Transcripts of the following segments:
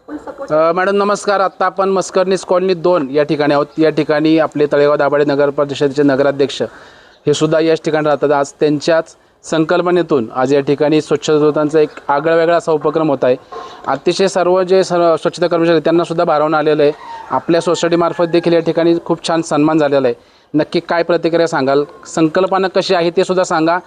Madam नमस्कार. आत्ता आपण मस्करनीस कॉलनी 2 या ठिकाणी आहोत. या ठिकाणी आपले तळेगाव दाभाडे नगर परिषदेचे नगराध्यक्ष हे सुद्धा याच ठिकाणी राहतात. आज त्यांच्याच संकल्पनेतून आज या ठिकाणी स्वच्छताचा एक आगळा वेगळा असा उपक्रम होत आहे. अतिशय सर्व स्वच्छता कर्मचारी त्यांना सुद्धा भारावून आलेलं आहे. आपल्या सोसायटीमार्फत देखील या ठिकाणी खूप छान सन्मान झालेला आहे. नक्की काय प्रतिक्रिया सांगाल, संकल्पना कशी आहे ते सुद्धा सांगा,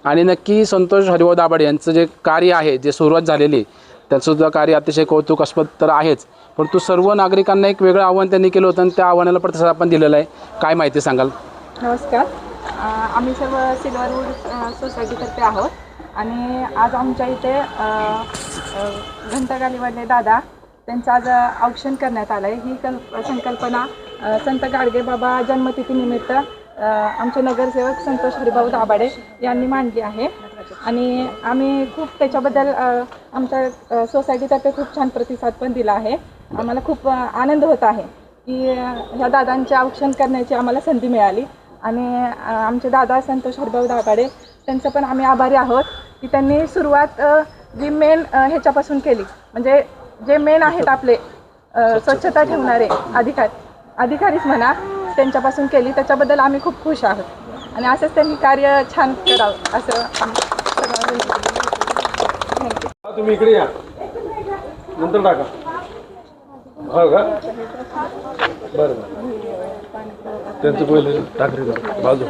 आणि नक्की संतोष हरिभाऊ दाभाडे यांचं जे कार्य आहे, जे सुरुवात झालेली त्याचंसुद्धा कार्य अतिशय कौतुकास्पद तर आहेच, परंतु सर्व नागरिकांना एक वेगळं आव्हान त्यांनी केलं होतं आणि त्या आव्हानाला प्रतिसाद आपण दिलेला आहे. काय माहिती सांगाल? नमस्कार. आम्ही सर्व सिल्वरवूड सोसायटीतर्फे आहोत आणि आज आमच्या इथे घंटागालीवाले दादा त्यांचं आज औक्षण करण्यात आलं आहे. ही संकल्पना संत गाडगेबाबा जन्मतिथीनिमित्त आमचे नगरसेवक संतोष हरिभाऊ दाभाडे यांनी मांडली आहे आणि आम्ही खूप त्याच्याबद्दल आमच्या सोसायटीतर्फे खूप छान प्रतिसाद पण दिला आहे. आम्हाला खूप आनंद होत आहे की ह्या दादांचे औक्षण करण्याची आम्हाला संधी मिळाली आणि आमचे दादा संतोष हरिभाऊ दाभाडे त्यांचं पण आम्ही आभारी आहोत की त्यांनी सुरुवात जी मेन ह्याच्यापासून केली, म्हणजे जे मेन आहेत आपले स्वच्छता ठेवणारे अधिकारीच म्हणा, त्यांच्यापासून केली. त्याच्याबद्दल आम्ही खूप खुश आहोत आणि असंच त्यांनी कार्य छान करावं असं तुम्ही इकडे या, नंतर टाका. हो का? बरं त्यांचं पहिले टाकरी बाजू.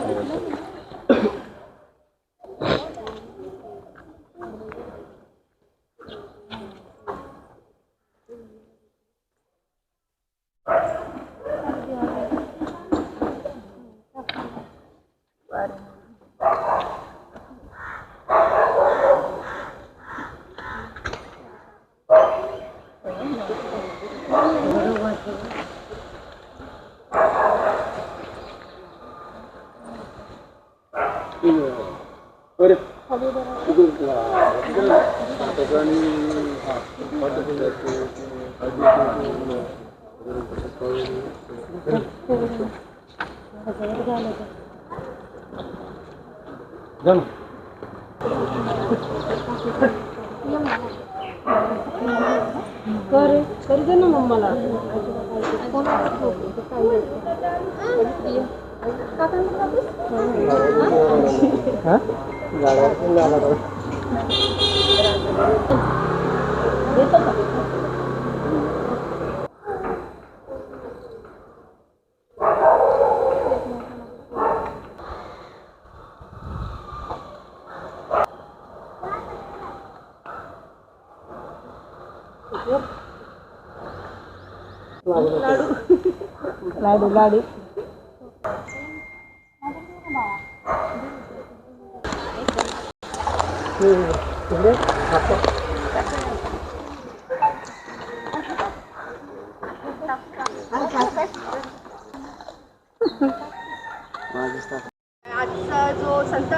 लाडू लाडू आजचा जो संत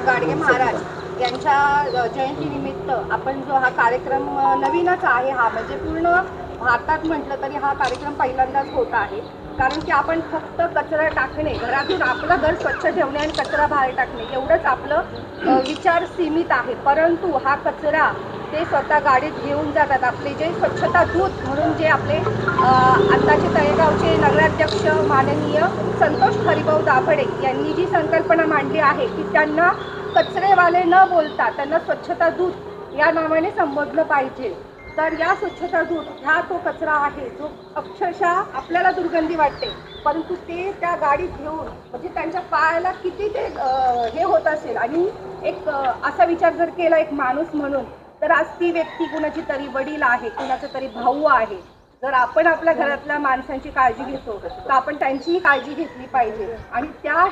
गाडगे महाराज यांच्या जयंतीनिमित्त आपण जो हा कार्यक्रम नवीनच आहे, हा म्हणजे पूर्ण भारतात म्हटलं तरी हा कार्यक्रम पहिल्यांदाच होत आहे. कारण की आपण फक्त कचरा टाकणे, घरातून आपलं घर स्वच्छ ठेवणे आणि कचरा बाहेर टाकणे एवढंच आपलं विचार सीमित आहे, परंतु हा कचरा ते स्वतः गाडीत घेऊन जातात. आपले जे स्वच्छता दूत म्हणून जे आपले आत्ताचे तळेगावचे नगराध्यक्ष माननीय संतोष हरिभाऊ दाभाडे यांनी जी संकल्पना मांडली आहे की त्यांना कचरेवाले न बोलता त्यांना स्वच्छता दूत या नावाने संबोधलं पाहिजे. तर या स्वच्छता दूत ह्या तो कचरा आहे जो अक्षरशः आपल्याला दुर्गंधी वाटते, परंतु ते त्या गाडीत घेऊन म्हणजे त्यांच्या पायाला किती ते हे होत असेल. आणि एक असा विचार जर केला एक माणूस म्हणून, तर आज ती व्यक्ती कुणाची तरी वडील आहे, कुणाचा तरी भाऊ आहे. जर आपण आपल्या घरातल्या माणसांची काळजी घेतो तर आपण त्यांचीही काळजी घेतली पाहिजे. आणि त्या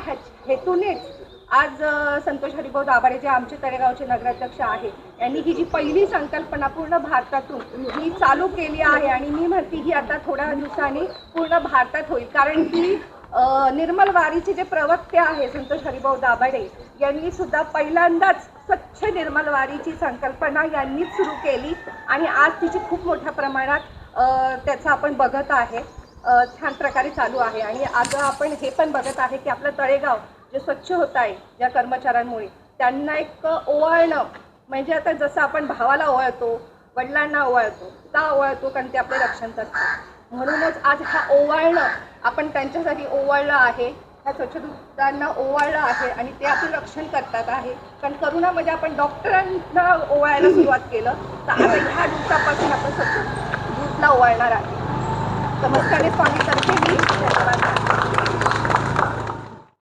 हेतूनेच आज संतोष हरिभाऊ दाभाडे जे आमचे तळेगावचे नगराध्यक्ष आहे यांनी ही जी पहिली संकल्पना पूर्ण भारतातून ही चालू केली आहे आणि मी म्हणते ही आता थोड्या दिवसांनी पूर्ण भारतात होईल. कारण की निर्मल वारीचे जे प्रवक्ते आहे संतोष हरिभाऊ दाभाडे यांनी सुद्धा पहिल्यांदाच स्वच्छ निर्मल वारीची संकल्पना यांनीच सुरू केली आणि आज तिची खूप मोठ्या प्रमाणात त्याचं आपण बघत आहे, छान प्रकारे चालू आहे. आणि आज आपण हे पण बघत आहे की आपलं तळेगाव जे स्वच्छ होत आहे ज्या कर्मचाऱ्यांमुळे त्यांना एक ओवाळणं, म्हणजे आता जसं आपण भावाला ओवाळतो वडिलांना ओवाळतो. का ओवाळतो? कारण ते आपले रक्षण करतात. म्हणूनच आज हा ओवाळणं आपण त्यांच्यासाठी ओवाळलं आहे, ह्या स्वच्छदूतांना ओवाळलं आहे आणि ते आपलं रक्षण करतात आहे. कारण करोनामध्ये आपण डॉक्टरांना ओवाळायला सुरुवात केलं, तर आता ह्या दिवसापासून आपण स्वच्छदूतला ओवाळणार आहे. तर मस्करने स्वामीतर्फे मी धन्यवाद.